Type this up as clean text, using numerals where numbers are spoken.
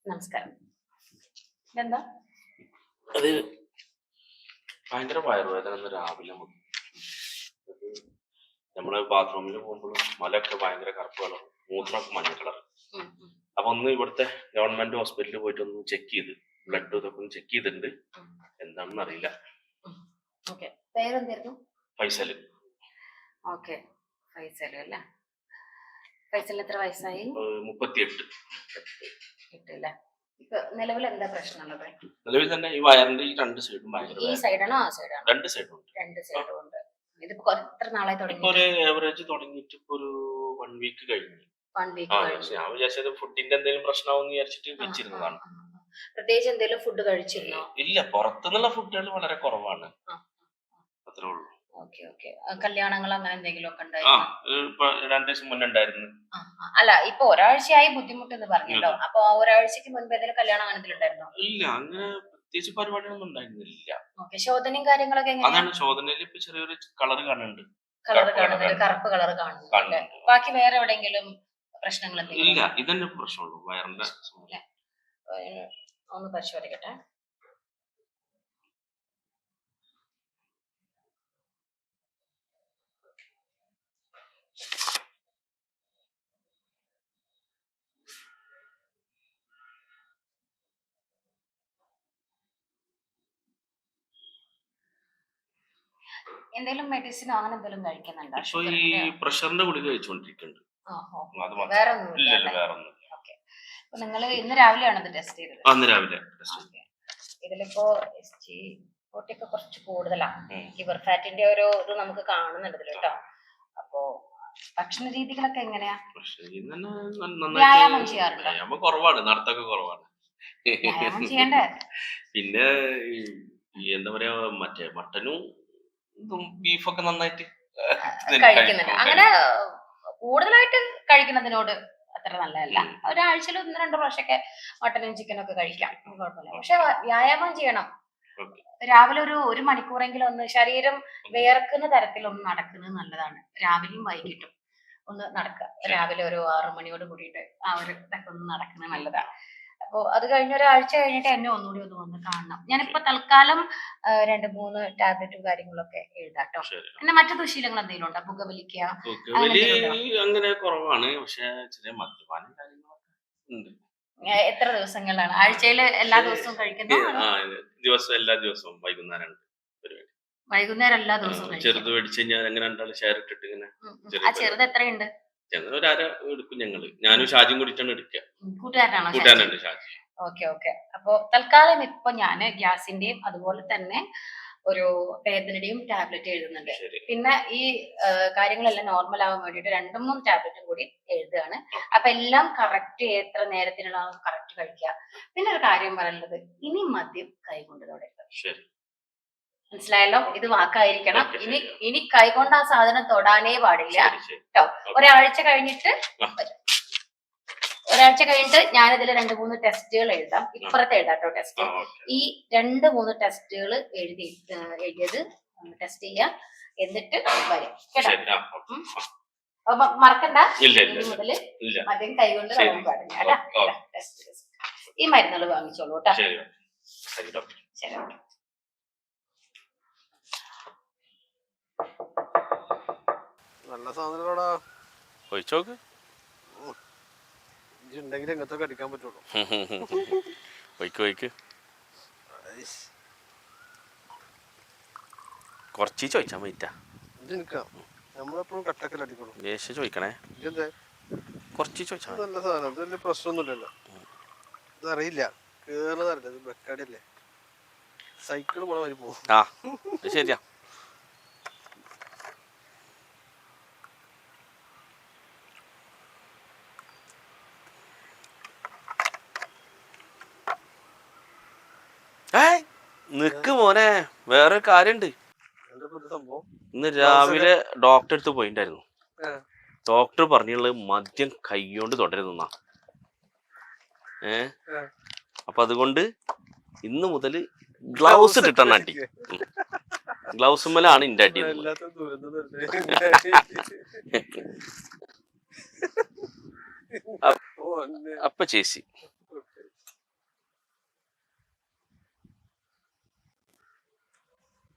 നമസ്കാരം. ഇതെന്താ? അത് ഭയങ്കര വയറുവേദന രാവിലെ മുതൽ. നമ്മള് ബാത്റൂമിൽ പോകുമ്പോഴും മലൊക്കെ ഭയങ്കര കറുപ്പ് കളർ, മൂത്രമൊക്കെ മഞ്ഞ കളർ. അപ്പൊ ഒന്ന് ഇവിടുത്തെ ഗവൺമെന്റ് ഹോസ്പിറ്റലിൽ പോയിട്ട് ഒന്ന് ചെക്ക് ചെയ്ത് ബ്ലഡ് ഇതൊക്കെ ഒന്ന് ചെക്ക് ചെയ്തിട്ടുണ്ട്. എന്താണെന്ന് അറിയില്ല. ഫൈസൽ. ഓക്കെ, ഫൈസൽ അല്ലേ? ഫൈസൽ എത്ര വയസ്സായി? 38. ഇപ്പൊ നിലവിൽ എന്താ പ്രശ്നമുള്ളത്? നിലവിൽ തന്നെ ഈ വയറിന്റെ ഈ രണ്ട് സൈഡും ഭയങ്കര ഈ സൈഡാണോ ആ സൈഡാണോ? രണ്ട് സൈഡും ഉണ്ട്. ഇതിപ്പോ എത്ര നാളായി തുടങ്ങി? ഒരു ആവറേജ് തുടങ്ങിയിട്ട് ഇപ്പൊ ഒരു 1 വീക്ക് കഴിഞ്ഞു. ഞാൻ വിചാരിച്ചത് ഫുഡിന്റെ എന്തെങ്കിലും പ്രശ്നമാവെന്ന് വിചാരിച്ചിട്ട് വെച്ചിരുന്നതാണ്. പ്രത്യേകിച്ച് എന്തെങ്കിലും ഫുഡ് കഴിച്ചിരുന്നോ? ഇല്ല, പുറത്തുനിന്നുള്ള ഫുഡുകൾ വളരെ കുറവാണ്. അത്രേ ഉള്ളൂ. കല്യാണങ്ങൾ അങ്ങനെ എന്തെങ്കിലും ഒക്കെ ഉണ്ടായി? 2 ദിവസം മുന്നേ ഉണ്ടായിരുന്നു. അല്ല, ഇപ്പൊ ഒരാഴ്ചയായി ബുദ്ധിമുട്ട് എന്ന് പറഞ്ഞല്ലോ. അപ്പൊ ഒരാഴ്ചക്ക് മുൻപ് ഏതെങ്കിലും കല്യാണം അങ്ങനെ ഉണ്ടായിരുന്നോ? ഇല്ല, അങ്ങനെ പ്രത്യേകിച്ച് പരിപാടികളൊന്നും ഉണ്ടായിരുന്നില്ല. ശോധനയും കാര്യങ്ങളൊക്കെ അതാണ് ശോധനയിൽ ഇപ്പൊ ചെറിയൊരു കളർ കാണുന്നുണ്ട്. കറുപ്പ് കളർ കാണുന്നുണ്ട്. ബാക്കി വേറെ എവിടെയെങ്കിലും പ്രശ്നങ്ങൾ ഇല്ല, ഇതന്നെ പ്രശ്നമുള്ളൂ, വയറിന്റെ. ഒന്ന് പരിശോധിക്കട്ടെ. എന്തെങ്കിലും മെഡിസിനോ അങ്ങനെ എന്തെങ്കിലും കഴിക്കുന്നുണ്ടോ? ഇപ്പൊ ഈ പ്രഷറിന്റെ ഗുളിക കഴിച്ചുകൊണ്ടിരിക്കുന്നുണ്ട്. വേറെ ഒന്നും. നിങ്ങൾ ഇന്ന് രാവിലെയാണ് ഇത് ടെസ്റ്റ് ചെയ്തത്? അന്ന് രാവിലെ. ഇതിലിപ്പോ SGOT ഒക്കെ കുറച്ച് കൂടുതലാണ്. ലിവർ ഫാറ്റിന്റെ ഒരു ഇത് നമുക്ക് കാണുന്നുണ്ട് ഇതിൽ കേട്ടോ. അപ്പോ ഭക്ഷണ രീതികളൊക്കെ എങ്ങനെയാ? വ്യായാമം ചെയ്യാറുണ്ടോ? കുറവാണ്, നടത്തൊക്കെ കുറവാണ്. വ്യായാമം ചെയ്യണ്ടേ? പിന്നെ എന്താ പറയാ, മറ്റേ മട്ടനും ബീഫൊക്കെ നന്നായിട്ട് കഴിക്കുന്നുണ്ട്. അങ്ങനെ കൂടുതലായിട്ട് കഴിക്കുന്നതിനോട് അത്ര നല്ലതല്ല. ഒരാഴ്ചയിൽ 1-2 പ്രാവശ്യമൊക്കെ മട്ടനും ചിക്കനും ഒക്കെ കഴിക്കാം, കുഴപ്പമില്ല. പക്ഷെ വ്യായാമം ചെയ്യണം. രാവിലെ ഒരു മണിക്കൂറെങ്കിലും ഒന്ന് ശരീരം വേർക്കുന്ന തരത്തിലൊന്ന് നടക്കുന്നത് നല്ലതാണ്. രാവിലെയും വൈകിട്ടും ഒന്ന് നടക്കുക. രാവിലെ ഒരു 6 മണിയോട് കൂടിയിട്ട് ആ ഒരു ഇതൊക്കെ ഒന്ന് നടക്കുന്നത് നല്ലതാണ്. അപ്പൊ അത് കഴിഞ്ഞ ഒരാഴ്ച കഴിഞ്ഞിട്ട് എന്നെ ഒന്നുകൂടി ഒന്ന് വന്ന് കാണണം. ഞാനിപ്പോ തൽക്കാലം 2-3 ടാബ്ലറ്റും കാര്യങ്ങളൊക്കെ എഴുതാട്ടോ. പിന്നെ മറ്റു ദുശീലങ്ങൾ എന്തെങ്കിലും ഉണ്ടോ? പുകവലിക്കുക അങ്ങനെ കുറവാണ്, പക്ഷെ ചെറിയ മദ്യപാനം കാര്യങ്ങളൊക്കെ ഉണ്ട്. എത്ര ദിവസങ്ങളാണ്? ആഴ്ചയിൽ എല്ലാ ദിവസവും കഴിക്കുന്നു? എല്ലാ ദിവസവും വൈകുന്നേരം എല്ലാ ദിവസവും ചെറുത് മേടിച്ച് കഴിഞ്ഞാൽ അങ്ങനെ 2 ഷെയർ ഇട്ടിട്ട് ഇങ്ങനെ. ചെറുത് എത്രയുണ്ട്? ഒരു 1/2 എടുക്കും ഞങ്ങള്. ഞാനും ഷാജിയും കൂടിയിട്ടാണ് എടുക്കുക. കൂട്ടുകാരനാണ് ഷാജി? ഓക്കെ. അപ്പൊ തൽക്കാലം ഇപ്പൊ ഞാന് ഗ്യാസിന്റെയും അതുപോലെ തന്നെ ഒരു വേദനയുടെയും ടാബ്ലറ്റ് എഴുതുന്നുണ്ട്. പിന്നെ ഈ കാര്യങ്ങളെല്ലാം നോർമൽ ആവാൻ വേണ്ടിയിട്ട് 2-3 ടാബ്ലറ്റും കൂടി എഴുതുകയാണ്. അപ്പൊ എല്ലാം കറക്റ്റ് എത്ര നേരത്തിനുള്ള കറക്റ്റ് കഴിക്കുക. പിന്നെ ഒരു കാര്യം പറയുന്നത്, ഇനി മദ്യം കൈകൊണ്ട് തൊടരുത്. മനസ്സിലായല്ലോ? ഇത് വാക്കായിരിക്കണം. ഇനി കൈകൊണ്ട് ആ സാധനം തൊടാനേ പാടില്ല കേട്ടോ. ഒരാഴ്ച കഴിഞ്ഞിട്ട് ഞാനിതിൽ 2-3 ടെസ്റ്റുകൾ എഴുതാം. ഇപ്പുറത്തെ എഴുതാട്ടോ ടെസ്റ്റ്. ഈ 2-3 ടെസ്റ്റുകൾ എഴുതിയത് ടെസ്റ്റ് ചെയ്യാം, എന്നിട്ട് വരും കേട്ടോ. മറക്കണ്ട, മുതല് മദ്യം കൈകൊണ്ട് തൊടാൻ പാടില്ല. ഈ മരുന്നുകൾ വാങ്ങിച്ചോളൂ കേട്ടോ. ശരി. നല്ല സാധനങ്ങളാടാ, ഒഴിച്ചോക്ക്. ഉണ്ടെങ്കിൽ എങ്ങനത്തെ അടിക്കാൻ പറ്റുള്ളൂ. കുറച്ച് ചോദിച്ചാ മതിട്ടാ. നമ്മളെപ്പോഴും കട്ടക്കൽ അടിക്കണം. ചോദിക്കണേ, കുറച്ച് ചോദിച്ചാ. നല്ല സാധനം, ഇത് വലിയ പ്രശ്നമൊന്നുമില്ലല്ലോ. ഇതറിയില്ല, കേറുന്നതല്ല, ഇത് ബെക്കാടിയല്ലേ, സൈക്കിൾ പോണ വരി പോകും. ശരിയാ. നിക്ക് മോനെ, വേറൊരു കാര്യണ്ട്. ഇന്ന് രാവിലെ ഡോക്ടറെ അടുത്ത് പോയിണ്ടായിരുന്നു. ഡോക്ടർ പറഞ്ഞുള്ളത് മദ്യം കൈകൊണ്ട് തുടരുന്ന. അപ്പൊ അതുകൊണ്ട് ഇന്ന് മുതൽ ഗ്ലൗസ് ഇട്ടിട്ടാണ് അടി. ഗ്ലൗസ് മേലാണ് ഇന്റെ അടി. അപ്പൊ ചേച്ചി